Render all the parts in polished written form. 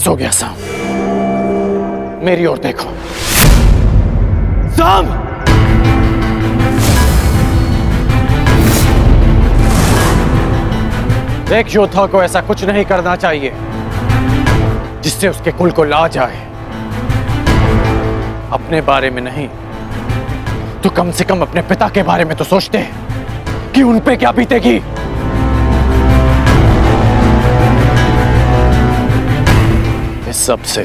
बस हो गया साम, मेरी ओर देखो। साम, एक योद्धा को ऐसा कुछ नहीं करना चाहिए जिससे उसके कुल को लाज आए। अपने बारे में नहीं तो कम से कम अपने पिता के बारे में तो सोचते कि उन पे क्या बीतेगी। इस सब से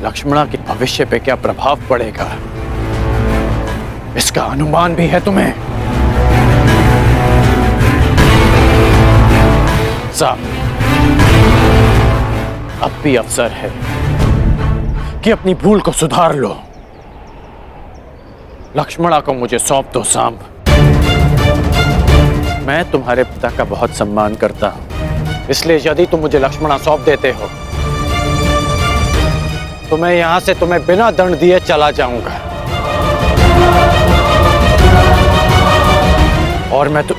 लक्ष्मणा के भविष्य पे क्या प्रभाव पड़ेगा, इसका अनुमान भी है तुम्हें? साहब, अब भी अवसर है कि अपनी भूल को सुधार लो। लक्ष्मणा को मुझे सौंप दो साम। मैं तुम्हारे पिता का बहुत सम्मान करता हूं, इसलिए यदि तुम मुझे लक्ष्मणा सौंप देते हो तो मैं यहां से तुम्हें बिना दंड दिए चला जाऊंगा। और मैं तो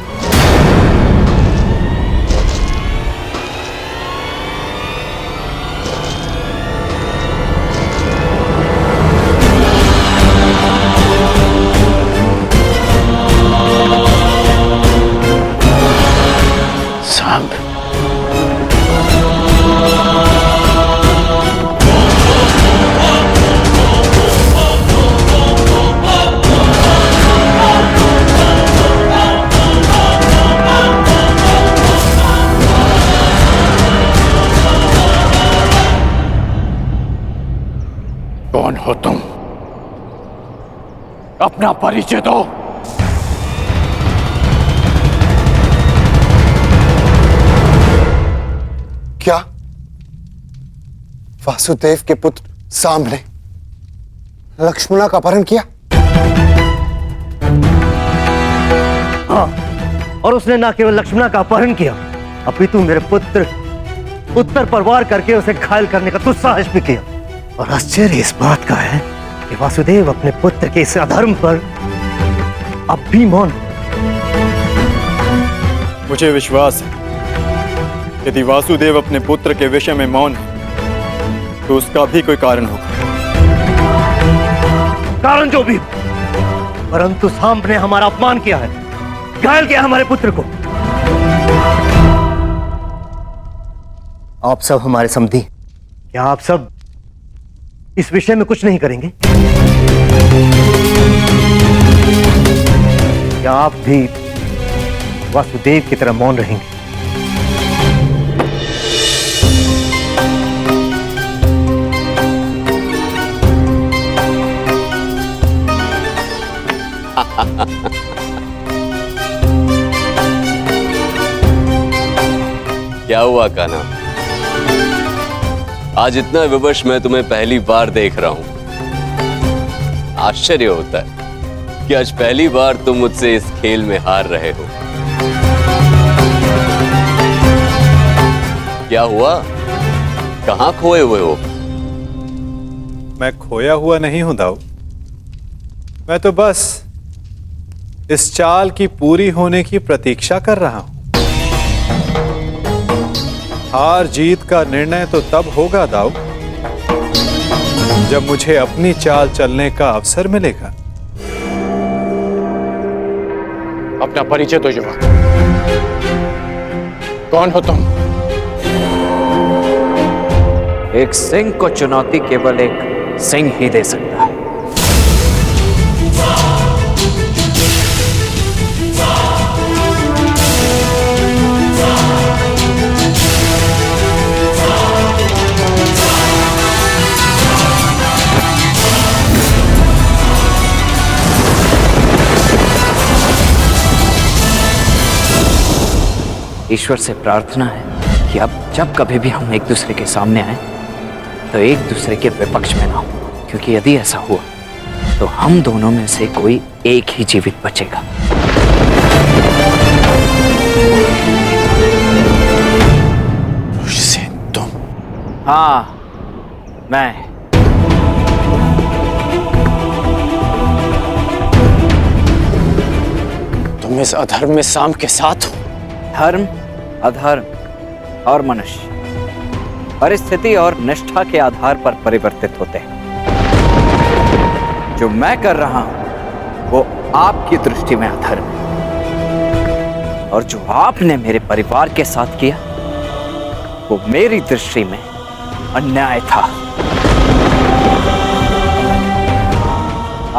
कौन हो तुम? अपना परिचय दो। क्या वासुदेव के पुत्र साम ने लक्ष्मणा का अपहरण किया? हाँ, और उसने ना केवल लक्ष्मणा का अपहरण किया, अपितु मेरे पुत्र उत्तर पर वार करके उसे घायल करने का दुस्साहस भी किया। और आश्चर्य इस बात का है कि वासुदेव अपने पुत्र के इस अधर्म पर अब भी मौन। मुझे विश्वास है यदि वासुदेव अपने पुत्र के विषय में मौन है तो उसका भी कोई कारण होगा। कारण जो भी, परंतु साम ने हमारा अपमान किया है, घायल किया हमारे पुत्र को। आप सब हमारे समधी, क्या आप सब इस विषय में कुछ नहीं करेंगे? क्या आप भी वासुदेव की तरह मौन रहेंगे? क्या हुआ कान्हा? आज इतना विवश मैं तुम्हें पहली बार देख रहा हूं। आश्चर्य होता है कि आज पहली बार तुम मुझसे इस खेल में हार रहे हो। क्या हुआ? कहां खोए हुए हो? मैं खोया हुआ नहीं हूं दाऊ, मैं तो बस इस चाल की पूरी होने की प्रतीक्षा कर रहा हूं। हार जीत का निर्णय तो तब होगा दाऊ जब मुझे अपनी चाल चलने का अवसर मिलेगा। अपना परिचय दो युवक, कौन हो तुम? एक सिंह को चुनौती केवल एक सिंह ही दे सकता है। ईश्वर से प्रार्थना है कि अब जब कभी भी हम एक दूसरे के सामने आए तो एक दूसरे के विपक्ष में ना हो, क्योंकि यदि ऐसा हुआ तो हम दोनों में से कोई एक ही जीवित बचेगा। तुम? हाँ, मैं। तुम इस अधर्म में साम के साथ हो? धर्म, अधर्म और मनुष्य परिस्थिति और निष्ठा के आधार पर परिवर्तित होते हैं। जो मैं कर रहा हूं वो आपकी दृष्टि में अधर्म है, और जो आपने मेरे परिवार के साथ किया वो मेरी दृष्टि में अन्याय था।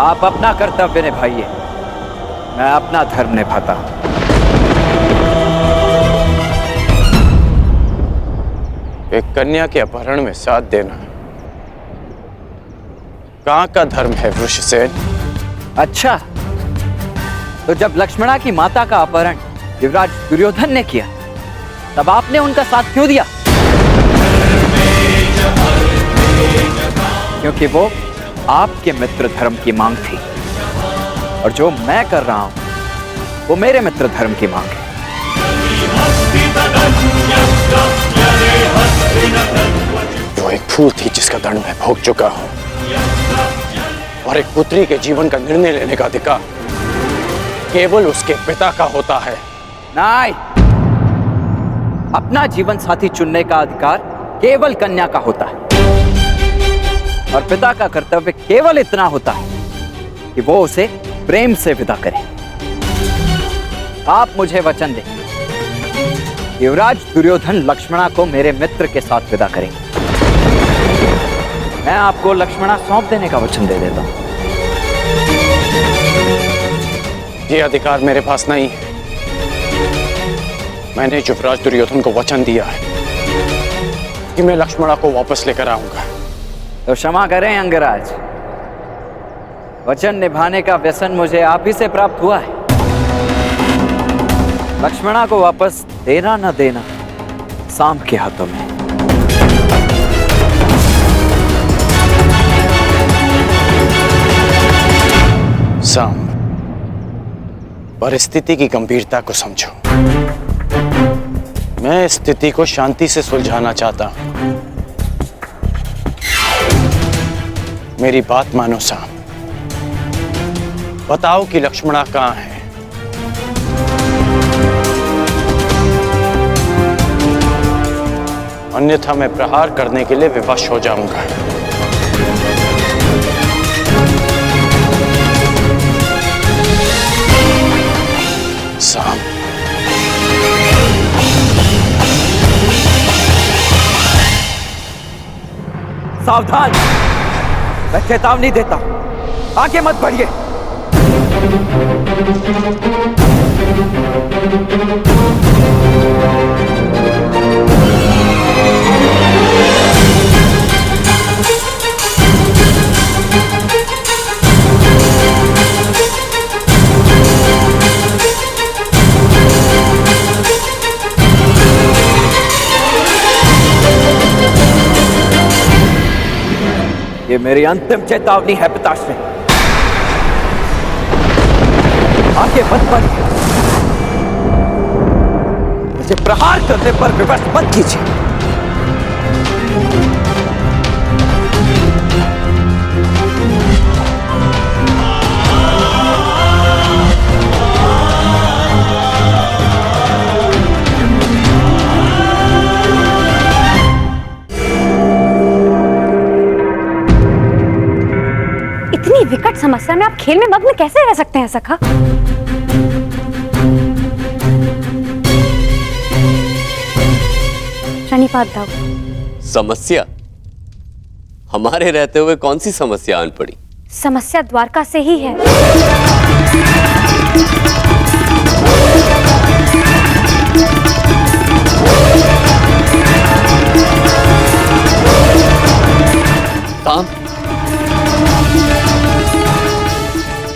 आप अपना कर्तव्य निभाइए, मैं अपना धर्म निभाता हूं। एक कन्या के अपहरण में साथ देना कहाँ का धर्म है वृषसेन? अच्छा, तो जब लक्ष्मणा की माता का अपहरण युवराज दुर्योधन ने किया तब आपने उनका साथ क्यों दिया? क्योंकि वो आपके मित्र धर्म की मांग थी, और जो मैं कर रहा हूं वो मेरे मित्र धर्म की मांग है। वो एक फूल थी जिसका दंड मैं भोग चुका हूं, और एक पुत्री के जीवन का निर्णय लेने का अधिकार केवल उसके पिता का होता है। नहीं, अपना जीवन साथी चुनने का अधिकार केवल कन्या का होता है, और पिता का कर्तव्य केवल इतना होता है कि वो उसे प्रेम से विदा करे। आप मुझे वचन दें, युवराज दुर्योधन लक्ष्मणा को मेरे मित्र के साथ विदा करेंगे। मैं आपको लक्ष्मणा सौंप देने का वचन दे देता हूं। ये अधिकार मेरे पास नहीं है। मैंने युवराज दुर्योधन को वचन दिया है कि मैं लक्ष्मणा को वापस लेकर आऊंगा। तो क्षमा करें अंगराज, वचन निभाने का व्यसन मुझे आप ही से प्राप्त हुआ है। लक्ष्मणा को वापस देना न देना सांब के हाथों में। सांब, परिस्थिति की गंभीरता को समझो। मैं इस स्थिति को शांति से सुलझाना चाहता हूं। मेरी बात मानो सांब, बताओ कि लक्ष्मणा कहां है? अन्यथा मैं प्रहार करने के लिए विवश हो जाऊंगा। सांब, सावधान, मैं चेतावनी देता हूं, आगे मत बढ़िए। ये मेरी अंतिम चेतावनी है पिताश्री, आगे मत बढ़िए। मुझे प्रहार करने पर विवश मत कीजिए। इतनी विकट समस्या में आप खेल में मग्न कैसे रह सकते हैं सखा? शनिपात दाव। समस्या? हमारे रहते हुए कौन सी समस्या आन पड़ी? समस्या द्वारका से ही है। काम,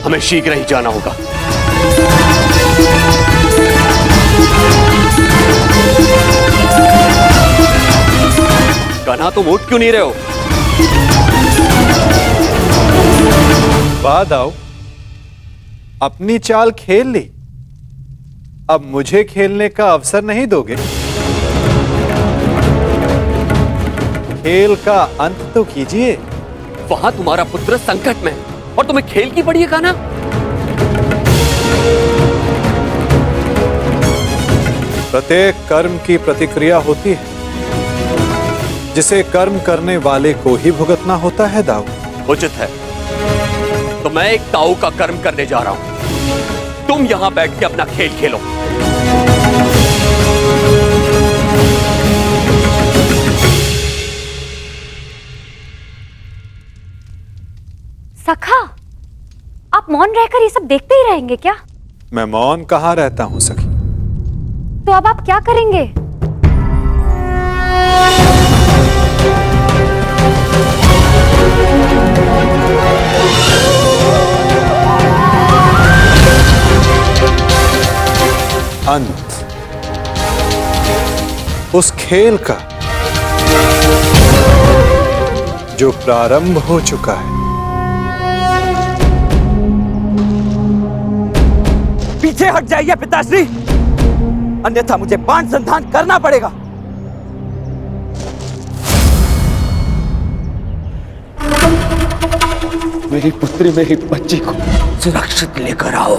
हमें शीघ्र ही जाना होगा। कान्हा, तुम उठ क्यों नहीं रहे हो? बाद आओ, अपनी चाल खेल ली, अब मुझे खेलने का अवसर नहीं दोगे? खेल का अंत तो कीजिए। वहां तुम्हारा पुत्र संकट में और तुम्हें खेल की पड़ी है कान्हा? प्रत्येक कर्म की प्रतिक्रिया होती है। जिसे कर्म करने वाले को ही भुगतना होता है दाऊ। उचित है, तो मैं एक ताऊ का कर्म करने जा रहा हूं। तुम यहां बैठ के अपना खेल खेलो। सखा, आप मौन रहकर ये सब देखते ही रहेंगे क्या? मैं मौन कहाँ रहता हूं सखी। तो अब आप क्या करेंगे? अंत उस खेल का जो प्रारंभ हो चुका है। पीछे हट जाइए पिताश्री, अन्यथा मुझे बाण संधान करना पड़ेगा। मेरी पुत्री, मेरी बच्ची को सुरक्षित लेकर आओ।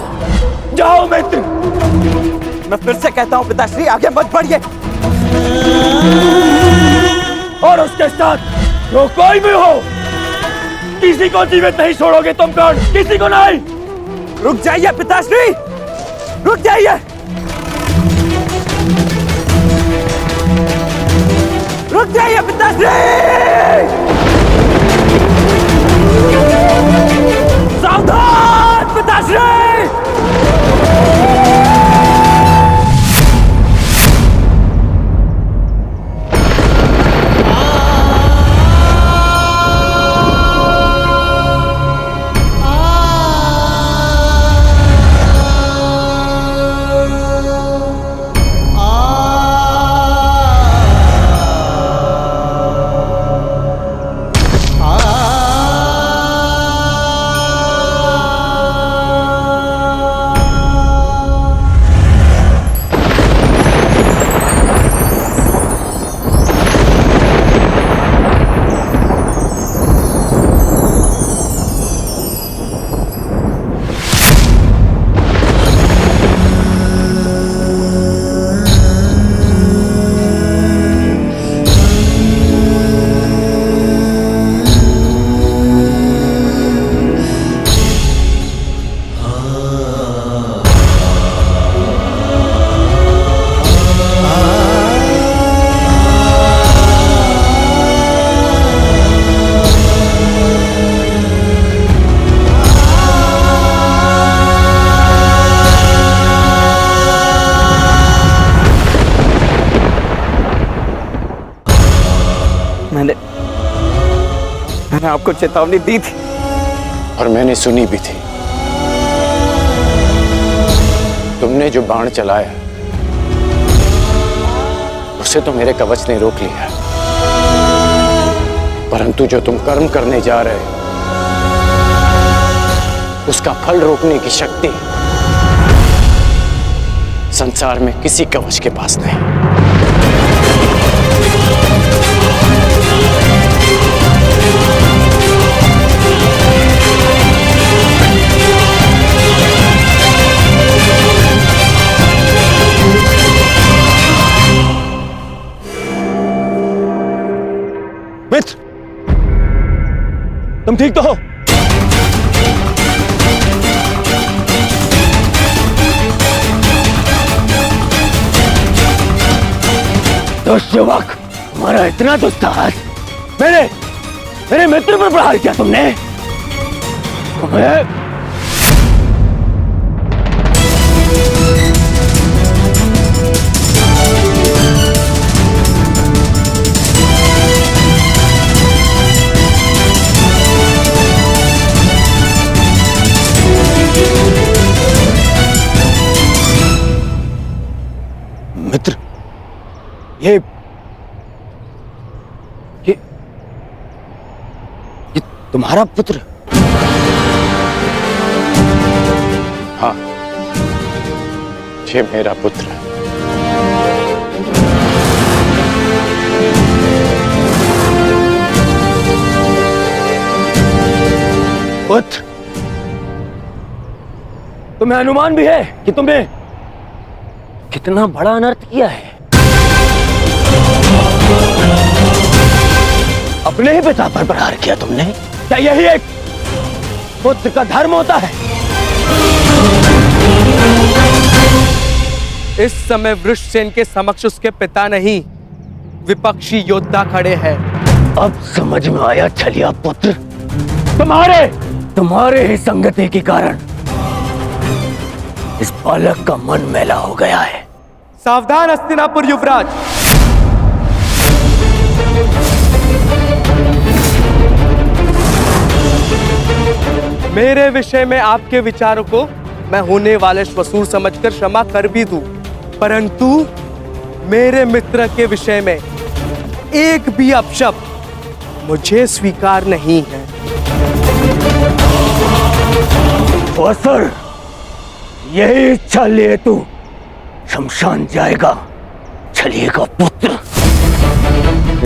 जाओ मित्र। मैं फिर से कहता हूं पिताश्री, आगे मत बढ़िए। और उसके साथ जो कोई भी हो, किसी को जीवित नहीं छोड़ोगे तुम कर्ण, किसी को नहीं। रुक जाइए पिताश्री, रुक जाइए। रुक जाइए पिताश्री। सावधान पिताश्री। मैंने आपको चेतावनी दी थी और मैंने सुनी भी थी। तुमने जो बाण चलाया उसे तो मेरे कवच ने रोक लिया, परंतु जो तुम कर्म करने जा रहे हो उसका फल रोकने की शक्ति संसार में किसी कवच के पास नहीं। मित्र, तुम ठीक तो हो? दुष्यवक, तुम्हारा इतना दुस्साहस, मेरे मित्र पर प्रहार किया तुमने। मित्र, ये तुम्हारा पुत्र? हाँ, ये मेरा पुत्र है। पुत्र, तुम्हें अनुमान भी है कि तुमने कितना बड़ा अनर्थ किया है। अपने ही पिता पर प्रहार किया तुमने? क्या यही एक पुत्र का धर्म होता है? इस समय वृषसेन के समक्ष उसके पिता नहीं, विपक्षी योद्धा खड़े हैं। अब समझ में आया छलिया पुत्र, तुम्हारे ही संगति के कारण इस बालक का मन मैला हो गया है। सावधान हस्तिनापुर युवराज। मेरे विषय में आपके विचारों को मैं होने वाले श्वशुर समझकर क्षमा कर भी दूं, परंतु मेरे मित्र के विषय में एक भी अपशब्द मुझे स्वीकार नहीं है। सर, यही इच्छा लिए तू शमशान जाएगा छलिए का पुत्र।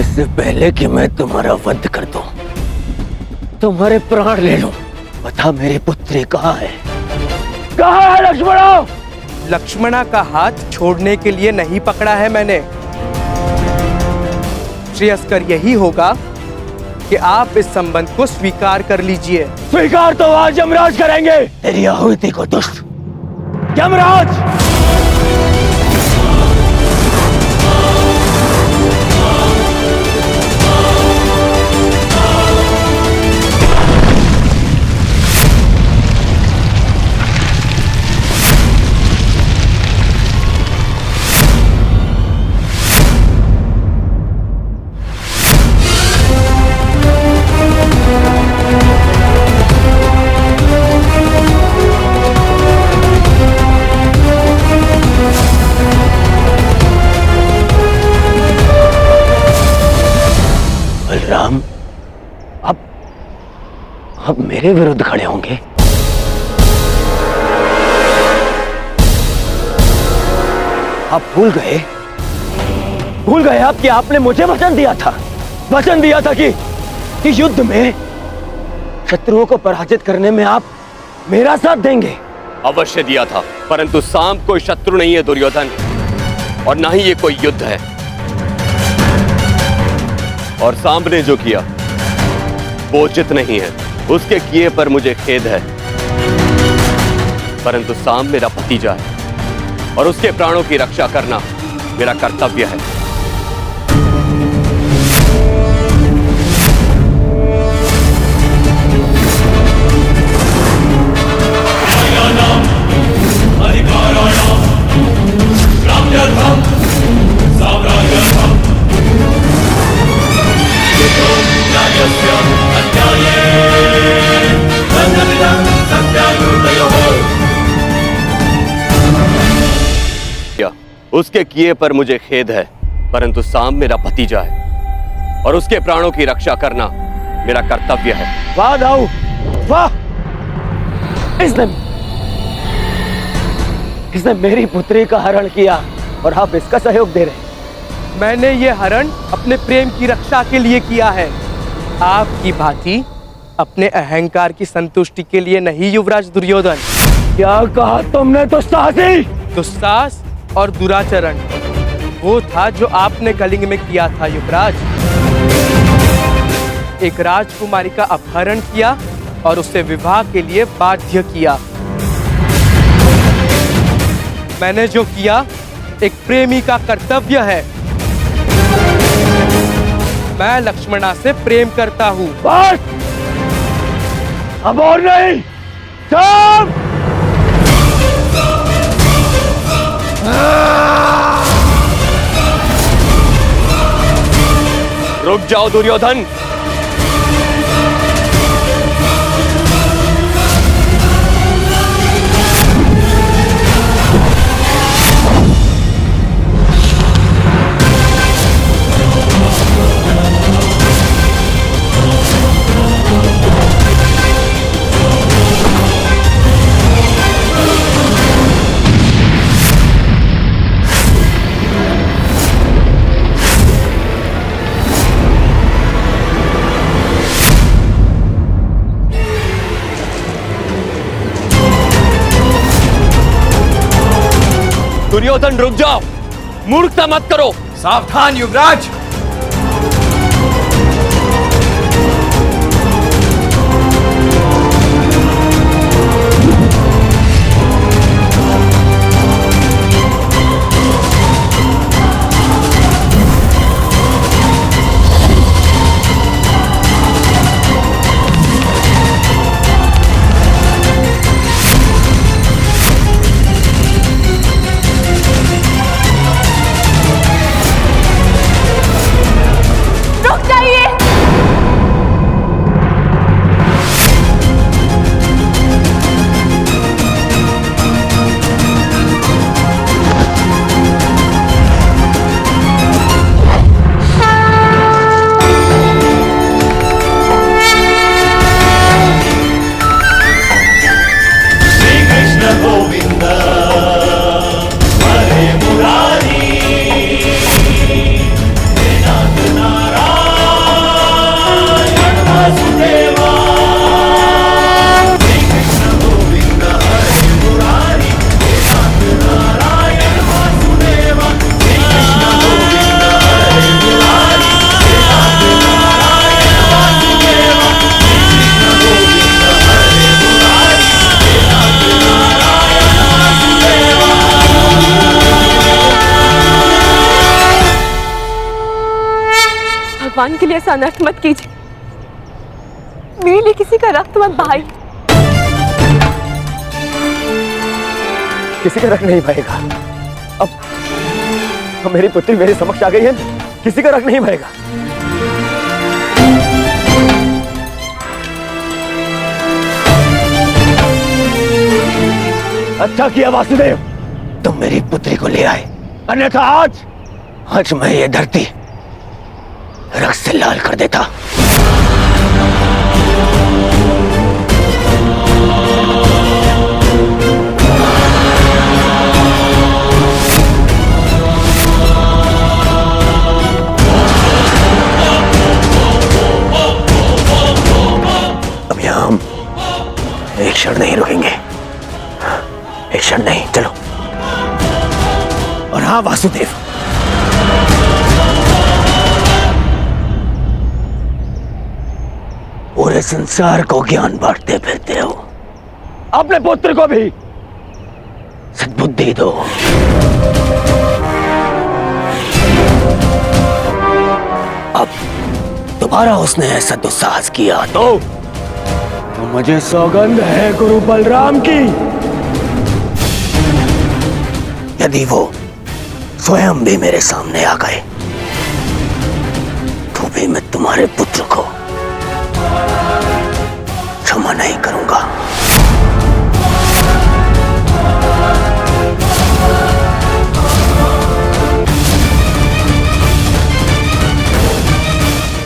इससे पहले कि मैं तुम्हारा वध कर दूं, तुम्हारे प्राण ले लूं, बता मेरी पुत्री कहाँ है? कहाँ है लक्ष्मणा? लक्ष्मणा का हाथ छोड़ने के लिए नहीं पकड़ा है मैंने। श्रेयस्कर यही होगा कि आप इस संबंध को स्वीकार कर लीजिए। स्वीकार तो आज यमराज करेंगे। तेरी आहुति को दुष्ट यमराज। बलराम अब मेरे विरुद्ध खड़े होंगे। आप भूल गए आप कि आपने मुझे वचन दिया था कि युद्ध में शत्रुओं को पराजित करने में आप मेरा साथ देंगे। अवश्य दिया था, परंतु सांब कोई शत्रु नहीं है दुर्योधन, और ना ही ये कोई युद्ध है। और सांब ने जो किया वो उचित नहीं है, उसके किए पर मुझे खेद है, परंतु सांब मेरा भतीजा है और उसके प्राणों की रक्षा करना मेरा कर्तव्य है। उसके किए पर मुझे खेद है, परंतु सांब मेरा भतीजा है और उसके प्राणों की रक्षा करना मेरा कर्तव्य है। वाह दाऊ, वाह! इसने मेरी पुत्री का हरण किया और आप इसका सहयोग दे रहे। मैंने ये हरण अपने प्रेम की रक्षा के लिए किया है, आपकी भांति अपने अहंकार की संतुष्टि के लिए नहीं युवराज दुर्योधन। क्या कहा तुमने दुस्साहसी? दुस्साहस और दुराचरण वो था जो आपने कलिंग में किया था युवराज। एक राजकुमारी का अपहरण किया और उसे विवाह के लिए बाध्य किया। मैंने जो किया एक प्रेमी का कर्तव्य है। मैं लक्ष्मणा से प्रेम करता हूँ। बस अब और नहीं। सब रुक जाओ दुर्योधन। दुर्योधन रुक जाओ, मूर्खता मत करो। सावधान युवराज। भगवान के लिए ऐसा अनर्थ मत कीजिए। मेरे लिए किसी का रक्त मत बहाइए। किसी का रख नहीं बहेगा। अब मेरी पुत्री मेरे समक्ष आ गई है, किसी का रख नहीं बहेगा। अच्छा किया वासुदेव, तुम मेरी पुत्री को ले आए, अन्यथा आज मैं ये धरती रक्त से लाल कर देता। अब यहां हम एक क्षण नहीं रुकेंगे, एक क्षण नहीं, चलो। और हाँ वासुदेव, पूरे संसार को ज्ञान बांटते फिरते हो, अपने पुत्र को भी सद्बुद्धि दो। अब दोबारा उसने ऐसा दुस्साहस किया तो मुझे सौगंध है गुरु बलराम की, यदि वो स्वयं भी मेरे सामने आ गए तो भी मैं तुम्हारे पुत्र को क्षमा नहीं करूंगा।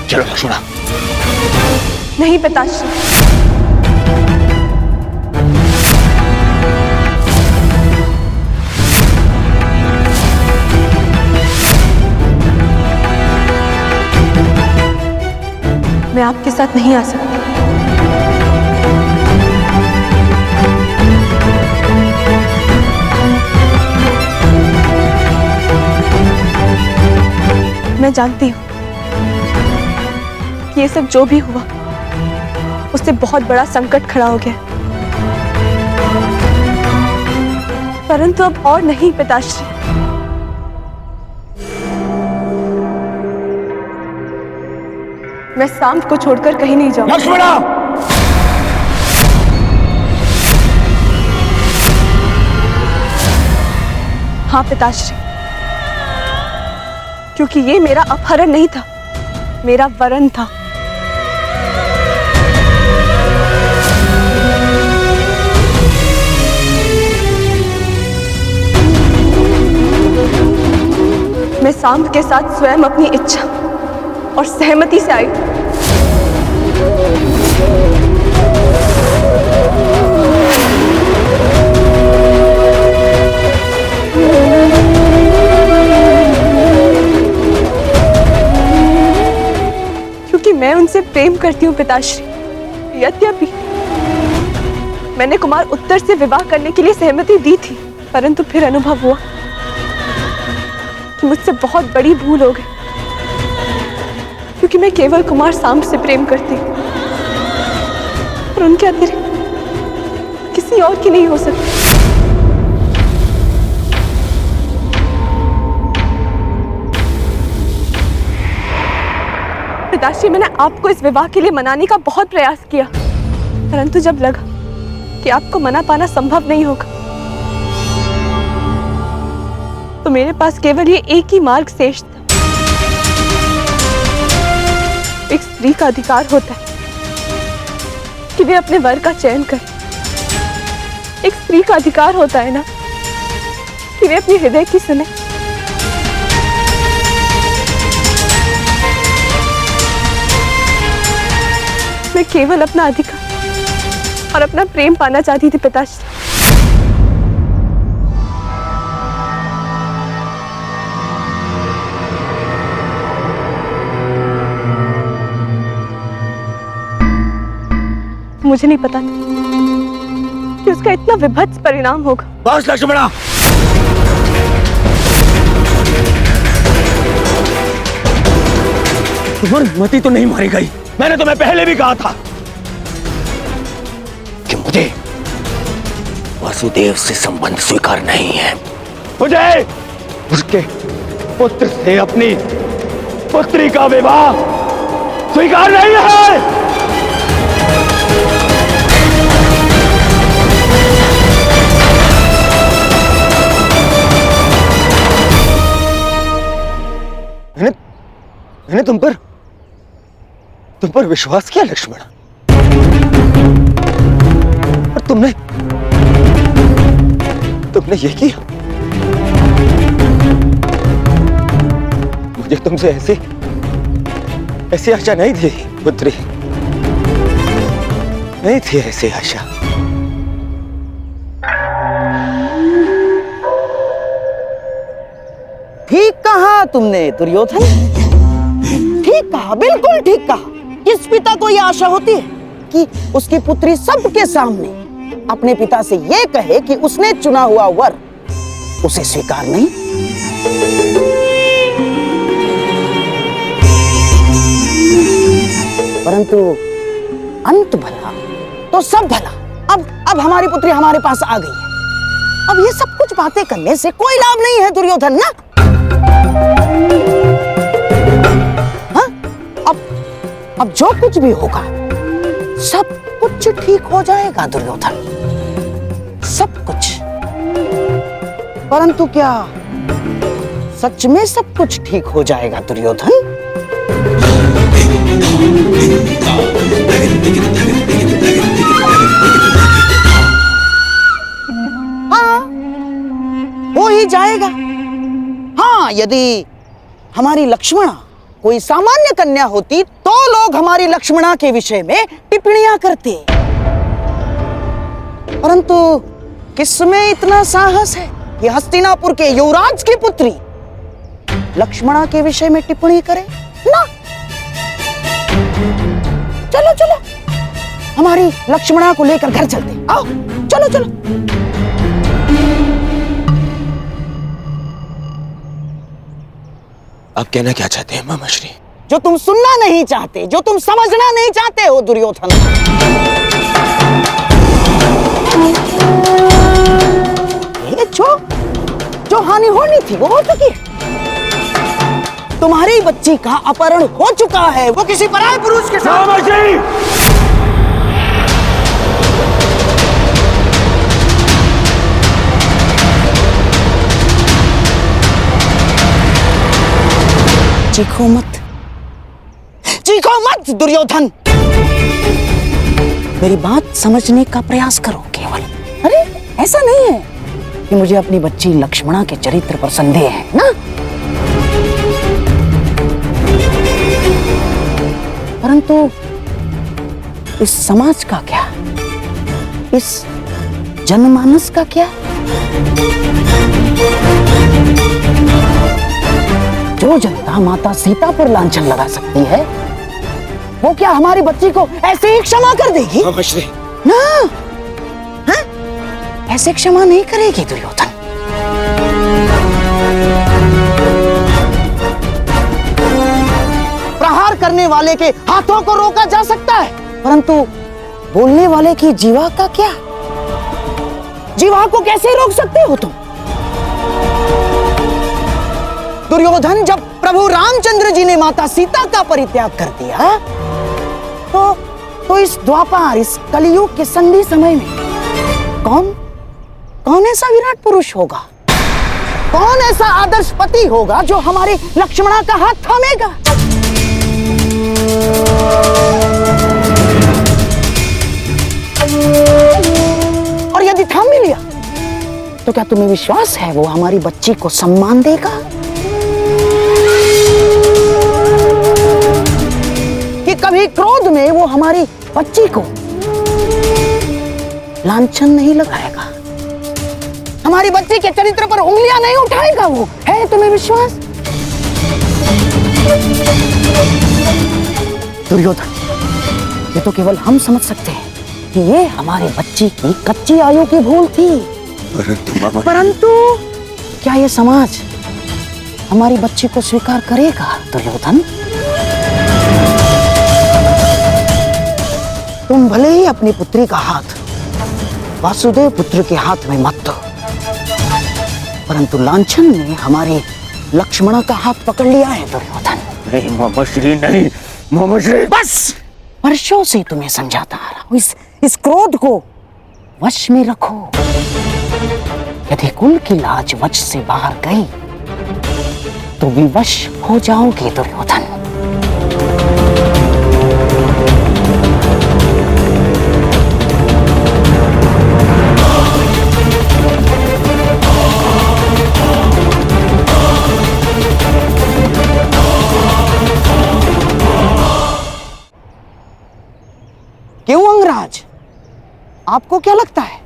चलो लक्ष्मणा। नहीं पिताश्री, मैं आपके साथ नहीं आ सकती। मैं जानती हूँ कि ये सब जो भी हुआ उससे बहुत बड़ा संकट खड़ा हो गया, परंतु अब और नहीं पिताश्री। मैं सांप को छोड़कर कहीं नहीं जाऊंगी। लक्ष्मणा! हाँ पिताश्री, क्योंकि ये मेरा अपहरण नहीं था, मेरा वरण था। मैं सांप के साथ स्वयं अपनी इच्छा और सहमति से आई। क्योंकि मैं उनसे प्रेम करती हूँ पिताश्री। यद्यपि मैंने कुमार उत्तर से विवाह करने के लिए सहमति दी थी, परंतु फिर अनुभव हुआ कि मुझसे बहुत बड़ी भूल हो गई, क्योंकि मैं केवल कुमार सांब से प्रेम करती हूँ और उनके अतिरिक्त किसी और की नहीं हो सकती। पिताश्री, मैंने आपको इस विवाह के लिए मनाने का बहुत प्रयास किया, परंतु जब लगा कि आपको मना पाना संभव नहीं होगा तो मेरे पास केवल ये एक ही मार्ग शेष था। एक स्त्री का अधिकार होता है कि वे अपने वर का चयन करे। एक स्त्री का अधिकार होता है ना कि वे अपने हृदय की सुने। मैं केवल अपना अधिकार और अपना प्रेम पाना चाहती थी पिताश्री। मुझे नहीं पता था कि उसका इतना विभत्स परिणाम होगा। बस लक्ष्मणा, तुम्हारी मति तो नहीं मारी गई। मैंने तुम्हें पहले भी कहा था कि मुझे वासुदेव से संबंध स्वीकार नहीं है। मुझे उसके पुत्र से अपनी पुत्री का विवाह स्वीकार नहीं है। मैंने तुम पर विश्वास किया लक्ष्मण, और तुमने ये किया। मुझे तुमसे ऐसी आशा नहीं थी पुत्री, नहीं थी ऐसी आशा। ठीक कहा तुमने दुर्योधन, ठीक कहा, बिल्कुल ठीक कहा। किस पिता को यह आशा होती है कि उसकी पुत्री सबके सामने अपने पिता से यह कहे कि उसने चुना हुआ वर उसे स्वीकार नहीं? परंतु अंत भला तो सब भला। अब हमारी पुत्री हमारे पास आ गई है। अब ये सब कुछ बातें करने से कोई लाभ नहीं है दुर्योधन ना। अब जो कुछ भी होगा सब कुछ ठीक हो जाएगा दुर्योधन, सब कुछ। परंतु क्या सच में सब कुछ ठीक हो जाएगा दुर्योधन? हाँ, हो ही जाएगा। हाँ, यदि हमारी लक्ष्मणा कोई सामान्य कन्या होती तो लोग हमारी लक्ष्मणा के विषय में टिप्पणियां करते, परंतु किसमें इतना साहस है कि हस्तिनापुर के युवराज की पुत्री लक्ष्मणा के विषय में टिप्पणी करे ना। चलो चलो हमारी लक्ष्मणा को लेकर घर चलते, आओ चलो चलो। आप कहना क्या चाहते हैं मामाश्री? जो तुम सुनना नहीं चाहते, जो तुम समझना नहीं चाहते हो दुर्योधन। ये जो हानि होनी थी वो हो चुकी है। तुम्हारी बच्ची का अपहरण हो चुका है, वो किसी पराये पुरुष के साथ। चीखो मत दुर्योधन, मेरी बात समझने का प्रयास करो केवल। अरे ऐसा नहीं है कि मुझे अपनी बच्ची लक्ष्मणा के चरित्र पर संदेह है ना, परंतु इस समाज का क्या, इस जनमानस का क्या? जो जनता माता सीता पर लांछन लगा सकती है, वो क्या हमारी बच्ची को ऐसे ही क्षमा कर देगी? ना, हाँ? ऐसे क्षमा नहीं करेगी दुर्योधन। प्रहार करने वाले के हाथों को रोका जा सकता है, परंतु बोलने वाले की जीवा का क्या? जीवा को कैसे रोक सकते हो तुम? दुर्योधन, जब प्रभु रामचंद्र जी ने माता सीता का परित्याग कर दिया तो इस द्वापर, इस कलियुग के संधि समय में कौन ऐसा विराट पुरुष होगा, कौन ऐसा आदर्श पति होगा जो हमारे लक्ष्मणा का हाथ थामेगा? और यदि थाम भी लिया तो क्या तुम्हें विश्वास है वो हमारी बच्ची को सम्मान देगा? कि कभी क्रोध में वो हमारी बच्ची को लांछन नहीं लगाएगा, हमारी बच्ची के चरित्र पर उंगलियां नहीं उठाएगा? वो है तुम्हें विश्वास? दुर्योधन, ये तो केवल हम समझ सकते हैं कि ये हमारी बच्ची की कच्ची आयु की भूल थी, परंतु क्या ये समाज हमारी बच्ची को स्वीकार करेगा दुर्योधन? तुम भले ही अपनी पुत्री का हाथ वासुदेव पुत्र के हाथ में मत दो, परंतु लांछन ने हमारे लक्ष्मणा का हाथ पकड़ लिया है दुर्योधन। नहीं मामाश्री नहीं, मोहम्मद शरीफ। बस वर्षों से तुम्हें समझाता आ रहा हूं, इस क्रोध को वश में रखो। यदि कुल की लाज वश से बाहर गई तो विवश हो जाओगे दुर्योधन। क्यों अंगराज, आपको क्या लगता है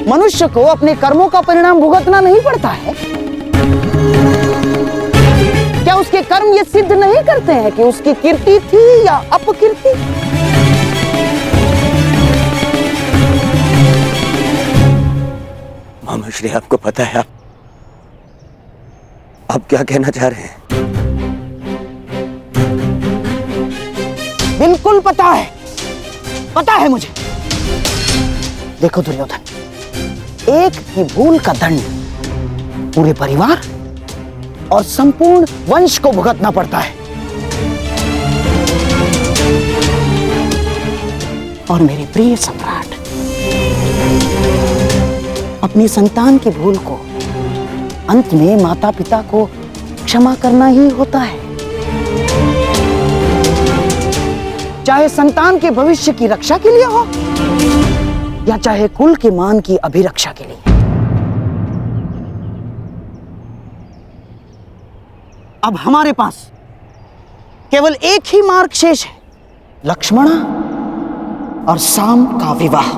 मनुष्य को अपने कर्मों का परिणाम भुगतना नहीं पड़ता है? क्या उसके कर्म ये सिद्ध नहीं करते हैं कि उसकी कीर्ति थी या अपकीर्ति? मोहम्मद शरीफ, आपको पता है आप क्या कहना चाह रहे हैं? बिल्कुल पता है मुझे। देखो दुर्योधन, एक की भूल का दंड पूरे परिवार और संपूर्ण वंश को भुगतना पड़ता है। और मेरे प्रिय सम्राट, अपनी संतान की भूल को अंत में माता पिता को क्षमा करना ही होता है, चाहे संतान के भविष्य की रक्षा के लिए हो या चाहे कुल के मान की अभिरक्षा के लिए। अब हमारे पास केवल एक ही मार्ग शेष है, लक्ष्मणा और साम का विवाह।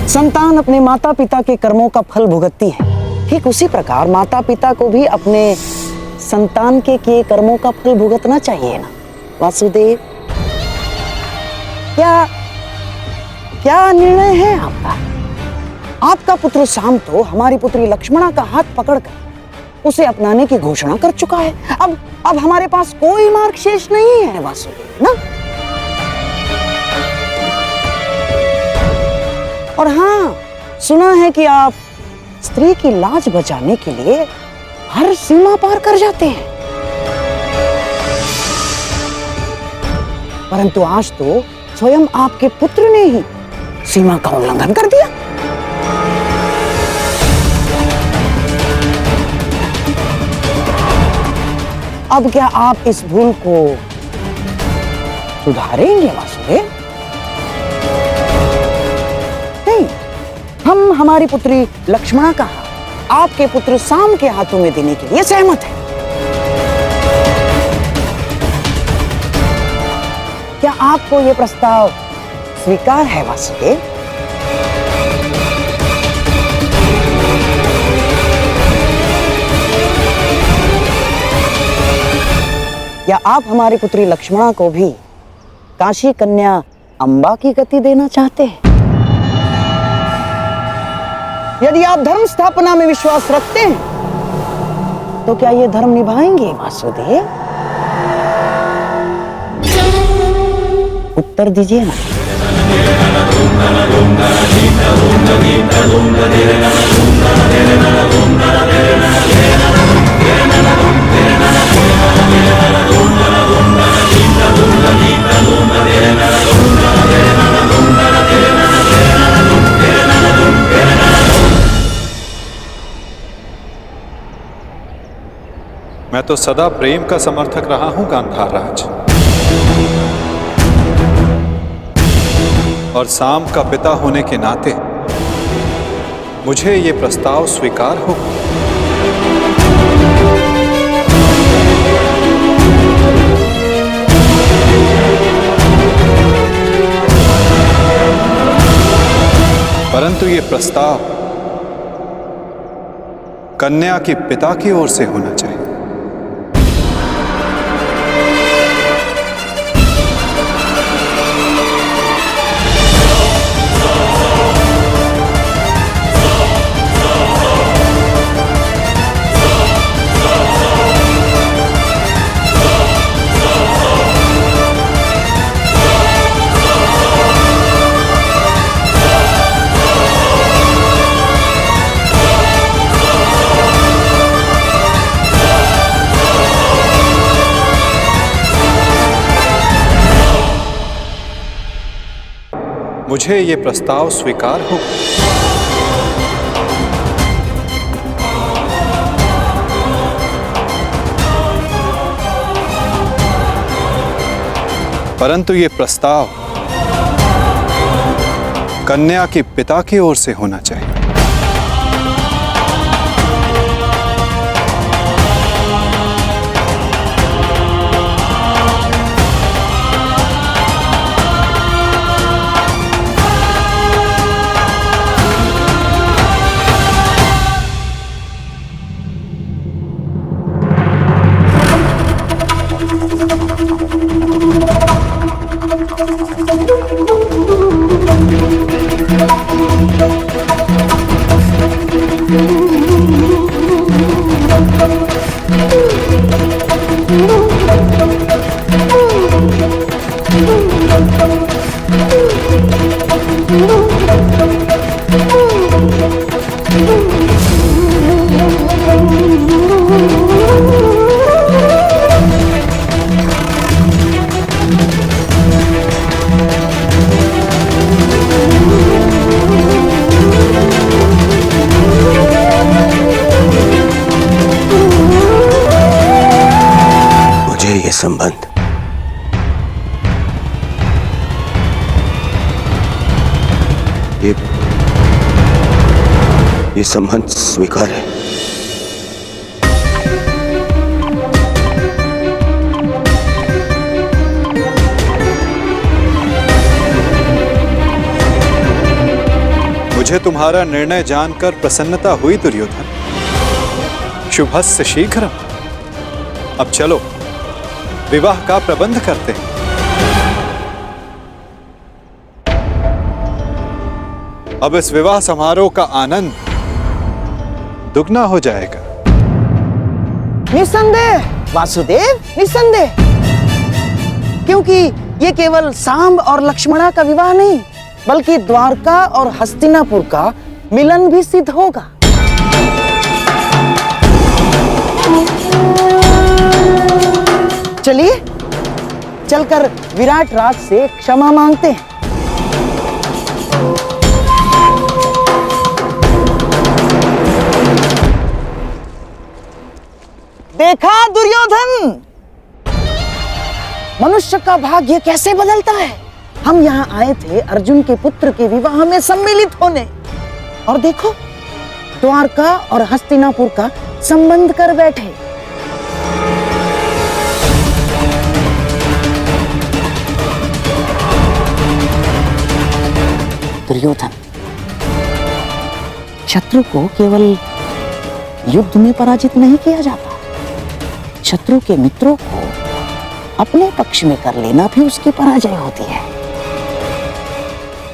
संतान अपने माता पिता के कर्मों का फल भुगतती है, ठीक उसी प्रकार माता पिता को भी अपने संतान के किए कर्मों का फल भुगतना चाहिए ना वासुदेव? क्या निर्णय है आपका? आपका पुत्र साम तो हमारी पुत्री लक्ष्मणा का हाथ पकड़कर उसे अपनाने की घोषणा कर चुका है। अब हमारे पास कोई मार्ग शेष नहीं है वासुदेव ना। और हाँ, सुना है कि आप स्त्री की लाज बचाने के लिए हर सीमा पार कर जाते हैं, परंतु आज तो स्वयं आपके पुत्र ने ही सीमा का उल्लंघन कर दिया। अब क्या आप इस भूल को सुधारेंगे वासुदेव? नहीं, हम हमारी पुत्री लक्ष्मणा का आपके पुत्र साम के हाथों में देने के लिए सहमत हैं। क्या आपको यह प्रस्ताव स्वीकार है वासुदेव? या आप हमारी पुत्री लक्ष्मणा को भी काशी कन्या अंबा की गति देना चाहते हैं? यदि आप धर्म स्थापना में विश्वास रखते हैं तो क्या ये धर्म निभाएंगे वासुदेव? उत्तर दीजिए ना। मैं तो सदा प्रेम का समर्थक रहा हूं गांधार राज, और साम का पिता होने के नाते मुझे ये प्रस्ताव स्वीकार हो। परंतु ये प्रस्ताव कन्या के पिता की ओर से होना चाहिए। मुझे ये प्रस्ताव स्वीकार हो। परंतु ये प्रस्ताव कन्या के पिता की ओर से होना चाहिए। संबंध ये संबंध स्वीकार है। मुझे तुम्हारा निर्णय जानकर प्रसन्नता हुई दुर्योधन। शुभस्य शीघ्र। अब चलो विवाह का प्रबंध करते हैं। अब इस विवाह समारोह का आनंद दुगना हो जाएगा। निसंदेह वासुदेव, निसंदेह, क्योंकि ये केवल सांब और लक्ष्मणा का विवाह नहीं, बल्कि द्वारका और हस्तिनापुर का मिलन भी सिद्ध होगा। चलिए चलकर विराट राज से क्षमा मांगते हैं। देखा दुर्योधन, मनुष्य का भाग्य कैसे बदलता है। हम यहाँ आए थे अर्जुन के पुत्र के विवाह में सम्मिलित होने, और देखो द्वारका और हस्तिनापुर का संबंध कर बैठे। दुर्योधन, शत्रु को केवल युद्ध में पराजित नहीं किया जाता, शत्रु के मित्रों को अपने पक्ष में कर लेना भी उसकी पराजय होती है।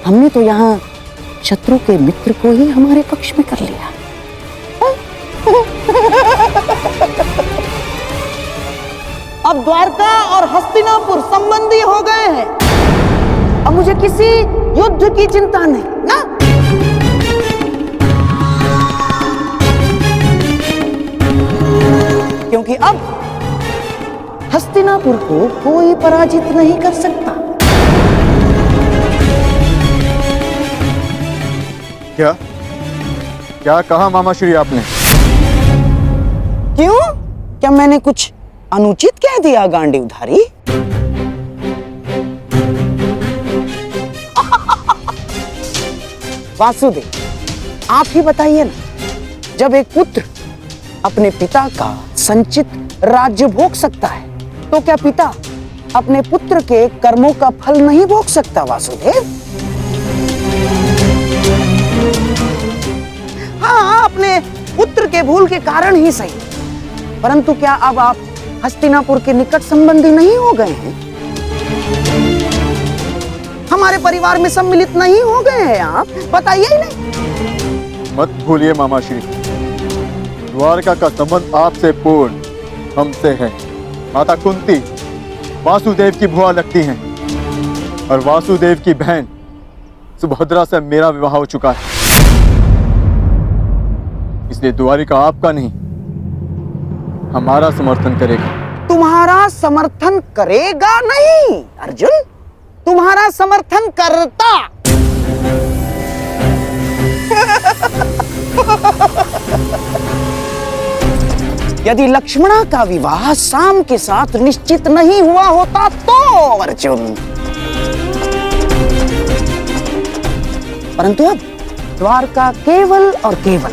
हमने तो यहाँ शत्रु के मित्र को ही हमारे पक्ष में कर लिया। अब द्वारका और हस्तिनापुर संबंधी हो गए हैं। अब मुझे किसी युद्ध की चिंता नहीं ना। क्योंकि अब हस्तिनापुर को कोई पराजित नहीं कर सकता। क्या क्या कहा मामाश्री आपने? क्यों? क्या मैंने कुछ अनुचित कह दिया गांडीवधारी? वासुदेव, आप ही बताइए ना, जब एक पुत्र अपने पिता का संचित राज्य भोग सकता है, तो क्या पिता अपने पुत्र के कर्मों का फल नहीं भोग सकता? वासुदेव, हाँ, अपने पुत्र के भूल के कारण ही सही, परंतु क्या अब आप हस्तिनापुर के निकट संबंधी नहीं हो गए हैं? हमारे परिवार में सम्मिलित नहीं हो गए हैं आप? बताइए ही नहीं। मत भूलिए मामाश्री, द्वारका का संबंध आपसे पूर्ण हमसे है। माता कुंती वासुदेव की बुआ लगती हैं, और वासुदेव की बहन सुभद्रा से मेरा विवाह हो चुका है। इसलिए द्वारिका आपका नहीं, हमारा समर्थन करेगा। तुम्हारा समर्थन करेगा नहीं अर्जुन, तुम्हारा समर्थन करता। यदि लक्ष्मणा का विवाह शाम के साथ निश्चित नहीं हुआ होता तो अर्जुन, परंतु अब द्वारका केवल और केवल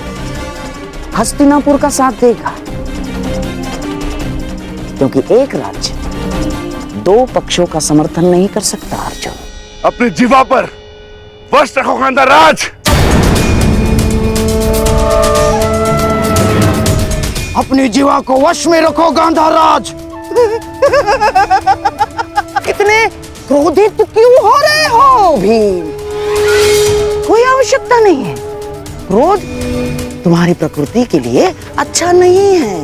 हस्तिनापुर का साथ देगा, क्योंकि एक राज्य दो पक्षों का समर्थन नहीं कर सकता अर्जुन। अपनी जीवा पर वश रखो गांधार राज। अपनी जीवा को वश में रखो गांधार राज। इतने क्रोधित क्यों हो रहे हो भीम? कोई आवश्यकता नहीं है। क्रोध तुम्हारी प्रकृति के लिए अच्छा नहीं है।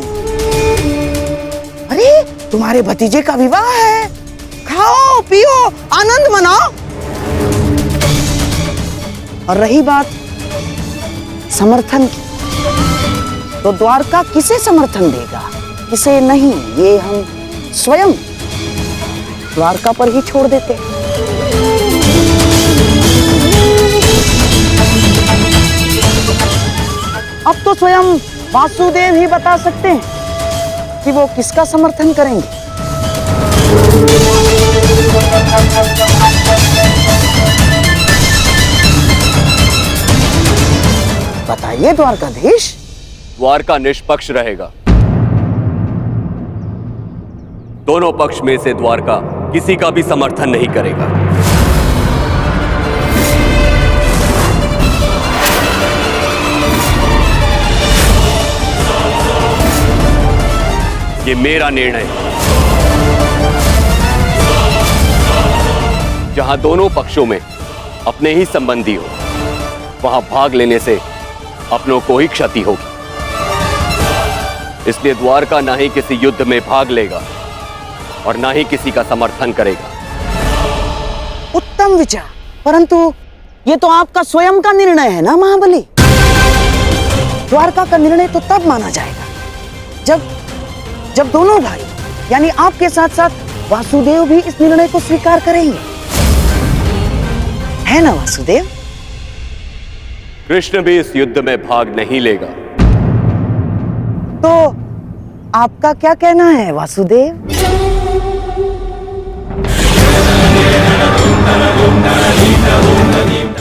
अरे तुम्हारे भतीजे का विवाह है, खाओ पियो आनंद मनाओ। और रही बात समर्थन की, तो द्वारका किसे समर्थन देगा किसे नहीं, ये हम स्वयं द्वारका पर ही छोड़ देते। अब तो स्वयं वासुदेव ही बता सकते हैं कि वो किसका समर्थन करेंगे। बताइए द्वारकाधीश। द्वारका निष्पक्ष रहेगा। दोनों पक्ष में से द्वारका किसी का भी समर्थन नहीं करेगा। ये मेरा निर्णय है। जहां दोनों पक्षों में अपने ही संबंधी हो, वहां भाग लेने से अपनों को ही क्षति होगी। इसलिए द्वारका ना ही किसी युद्ध में भाग लेगा और ना ही किसी का समर्थन करेगा। उत्तम विचार, परंतु ये तो आपका स्वयं का निर्णय है ना महाबली। द्वारका का निर्णय तो तब माना जाएगा जब दोनों भाई यानी आपके साथ साथ वासुदेव भी इस निर्णय को स्वीकार करेंगे, है ना वासुदेव? कृष्ण भी इस युद्ध में भाग नहीं लेगा। तो आपका क्या कहना है वासुदेव?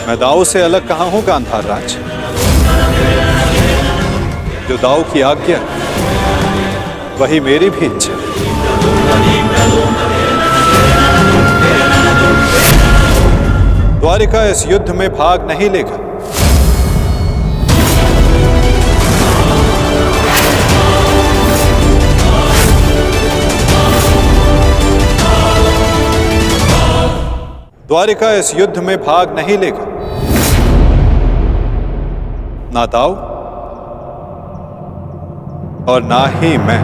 मैं दाऊ से अलग कहां हूं गांधार राज। जो दाऊ की आज्ञा वही मेरी भी इच्छा। द्वारिका इस युद्ध में भाग नहीं लेगा। द्वारिका इस युद्ध में भाग नहीं लेगा। ना दाऊ और ना ही मैं।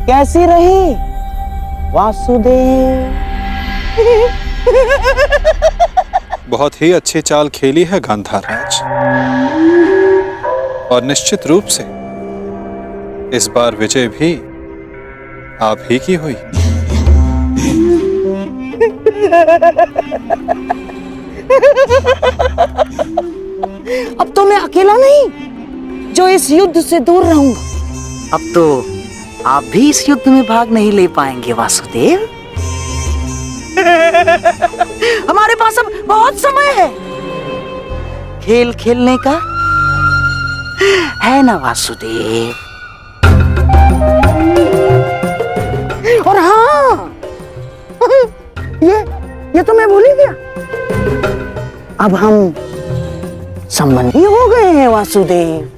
कैसी रही वासुदेव? बहुत ही अच्छी चाल खेली है गांधार राज, और निश्चित रूप से इस बार विजय भी आप ही की हुई। अब तो मैं अकेला नहीं जो इस युद्ध से दूर रहूंगा। अब तो आप भी इस युद्ध में भाग नहीं ले पाएंगे वासुदेव। हमारे पास अब बहुत समय है खेल खेलने का, है ना वासुदेव? और हाँ, ये तो मैं भूल ही गया। अब हम संबंधी हो गए हैं वासुदेव,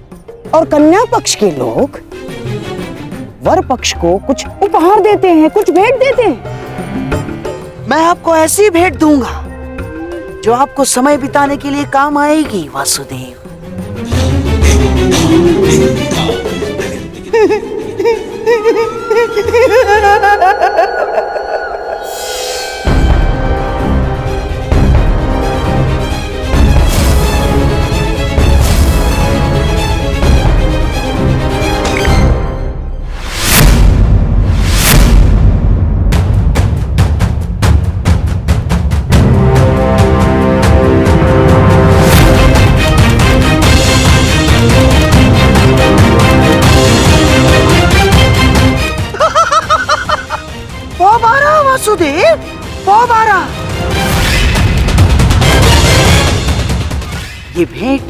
और कन्या पक्ष के लोग वर पक्ष को कुछ उपहार देते हैं, कुछ भेंट देते हैं। मैं आपको ऐसी भेंट दूंगा जो आपको समय बिताने के लिए काम आएगी वासुदेव। वासुदेव वो मारा। ये भेंट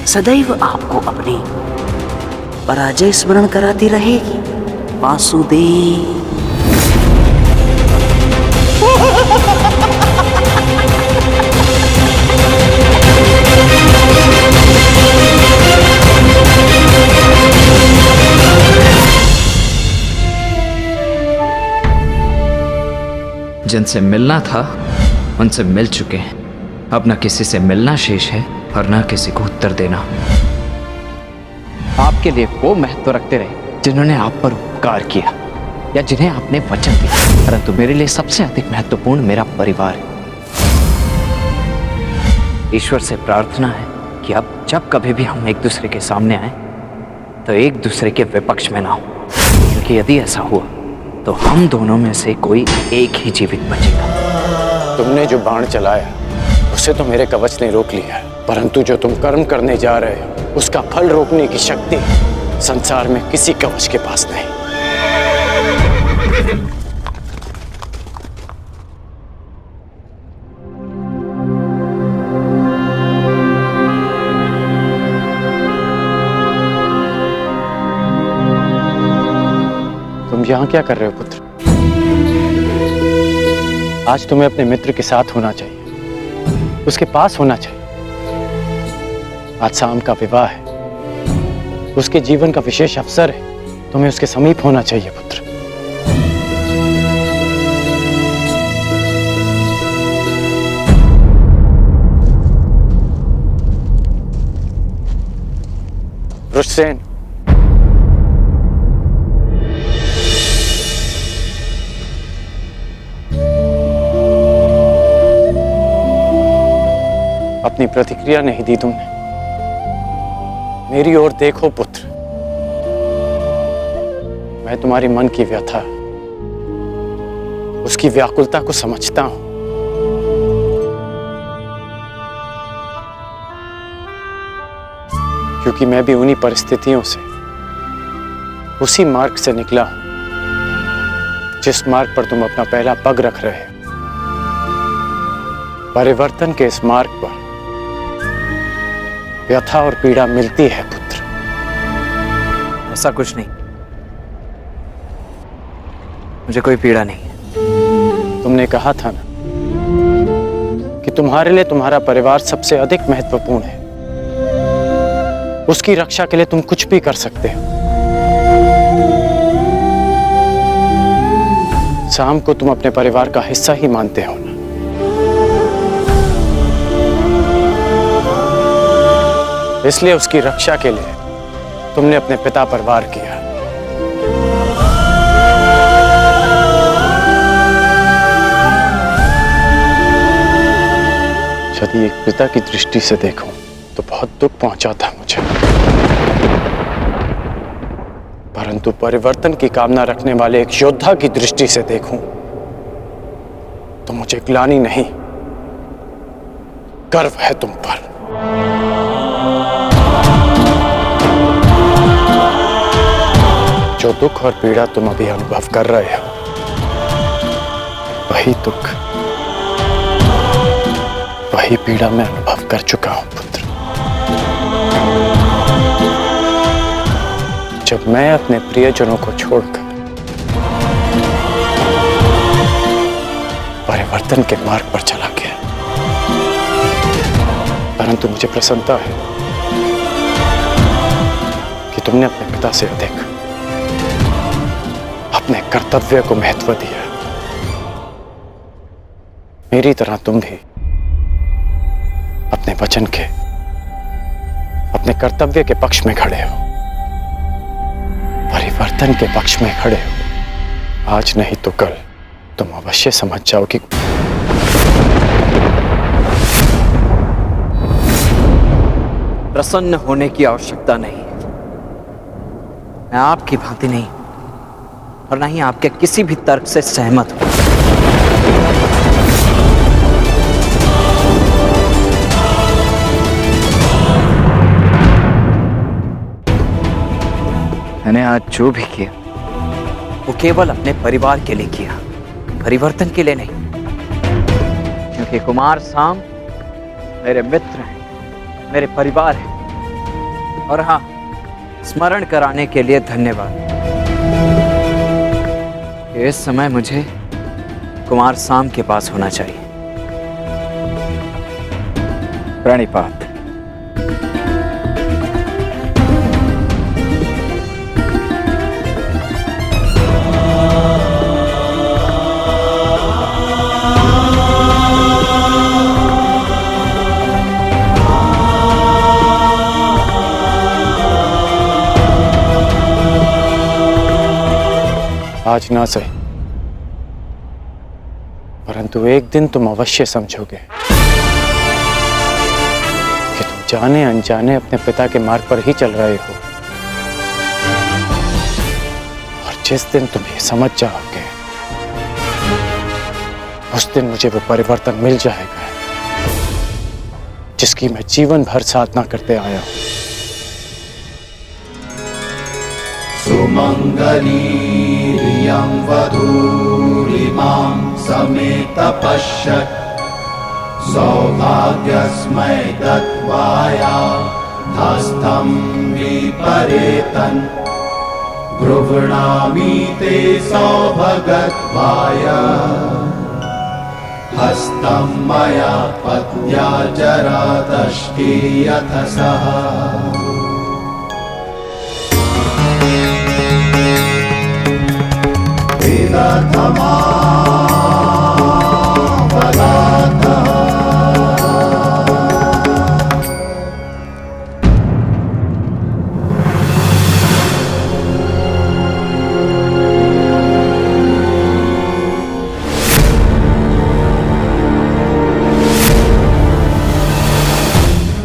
सदैव आपको अपनी पराजय स्मरण कराती रहेगी वासुदेव। जिनसे मिलना था उनसे मिल चुके हैं। अब न किसी से मिलना शेष है और न किसी को उत्तर देना। आपके लिए वो महत्व रखते रहे जिन्होंने आप पर उपकार किया या जिन्हें आपने वचन दिया, परंतु मेरे लिए सबसे अधिक महत्वपूर्ण मेरा परिवार है। ईश्वर से प्रार्थना है कि अब जब कभी भी हम एक दूसरे के सामने आए तो एक दूसरे के विपक्ष में ना हो, क्योंकि यदि ऐसा हुआ तो हम दोनों में से कोई एक ही जीवित बचेगा। तुमने जो बाण चलाया उसे तो मेरे कवच ने रोक लिया, परंतु जो तुम कर्म करने जा रहे हो उसका फल रोकने की शक्ति संसार में किसी कवच के पास नहीं। तुम यहां क्या कर रहे हो पुत्र? आज तुम्हें अपने मित्र के साथ होना चाहिए, उसके पास होना चाहिए। आज शाम का विवाह है, उसके जीवन का विशेष अवसर है, तुम्हें उसके समीप होना चाहिए पुत्र। वृषसेन, अपनी प्रतिक्रिया नहीं दी तुमने। मेरी ओर देखो पुत्र, मैं तुम्हारी मन की व्यथा, उसकी व्याकुलता को समझता हूं। क्योंकि मैं भी उन्हीं परिस्थितियों से, उसी मार्ग से निकला हूं जिस मार्ग पर तुम अपना पहला पग रख रहे हो। परिवर्तन के इस मार्ग पर व्यथा और पीड़ा मिलती है पुत्र। ऐसा कुछ नहीं, मुझे कोई पीड़ा नहीं है। तुमने कहा था ना कि तुम्हारे लिए तुम्हारा परिवार सबसे अधिक महत्वपूर्ण है, उसकी रक्षा के लिए तुम कुछ भी कर सकते हो। शाम को तुम अपने परिवार का हिस्सा ही मानते हो ना। इसलिए उसकी रक्षा के लिए तुमने अपने पिता पर वार किया। यदि एक पिता की दृष्टि से देखूं तो बहुत दुख पहुंचा था मुझे, परंतु परिवर्तन की कामना रखने वाले एक योद्धा की दृष्टि से देखूं तो मुझे ग्लानि नहीं, गर्व है तुम पर। जो दुख और पीड़ा तुम अभी अनुभव कर रहे हो, वही दुख, वही पीड़ा मैं अनुभव कर चुका हूं पुत्र। जब मैं अपने प्रियजनों को छोड़कर परिवर्तन के मार्ग पर चला गया, परंतु मुझे प्रसन्नता है कि तुमने अपने पिता से अधिक अपने कर्तव्य को महत्व दिया। मेरी तरह तुम भी अपने वचन के, अपने कर्तव्य के पक्ष में खड़े हो, परिवर्तन के पक्ष में खड़े हो। आज नहीं तो कल तुम अवश्य समझ जाओगे। प्रसन्न होने की आवश्यकता नहीं, मैं आपकी भांति नहीं और ना ही आपके किसी भी तर्क से सहमत हूं। मैंने आज जो भी किया वो केवल अपने परिवार के लिए किया, परिवर्तन के लिए नहीं, क्योंकि कुमार साम मेरे मित्र हैं, मेरे परिवार हैं। और हाँ, स्मरण कराने के लिए धन्यवाद। इस समय मुझे कुमार साम के पास होना चाहिए। प्रणिपात। आज ना सही, परंतु एक दिन तुम अवश्य समझोगे कि तुम जाने अनजाने अपने पिता के मार्ग पर ही चल रहे हो। और जिस दिन तुम ये समझ जाओगे, उस दिन मुझे वो परिवर्तन मिल जाएगा जिसकी मैं जीवन भर साधना करते आया हूं। सुमंगलीरियं वधूरिमां समेतपश्यत् सौभाग्यस्मै दत्वाया हस्तं विपरेतन् गृह्णामि ते सौभगत्वाय हस्तं मया पत्या जरादष्टे यथ सः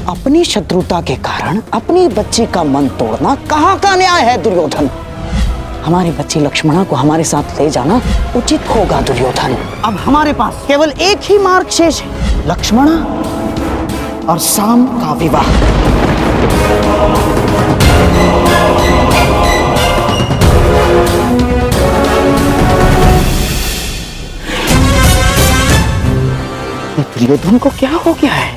अपनी शत्रुता के कारण अपनी बच्ची का मन तोड़ना कहाँ का न्याय है दुर्योधन? हमारी बच्ची लक्ष्मणा को हमारे साथ ले जाना उचित होगा दुर्योधन। अब हमारे पास केवल एक ही मार्ग शेष है, लक्ष्मणा और साम का विवाह। दुर्योधन को क्या हो गया है?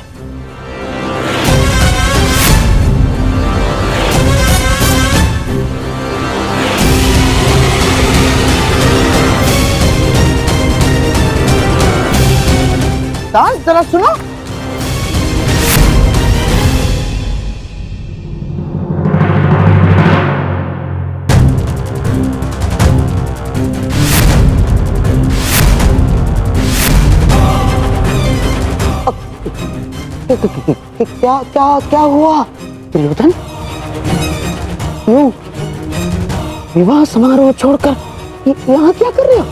दास जरा सुनो। क्या क्या क्या हुआ दुर्योधन? क्यों विवाह समारोह छोड़कर यहाँ क्या कर रहे हो?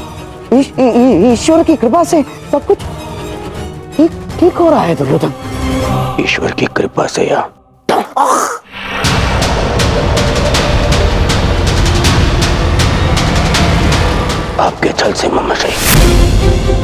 ईश्वर की कृपा से सब कुछ ठीक हो रहा है दुर्योधन। ईश्वर की कृपा से या आपके छल से ममशई।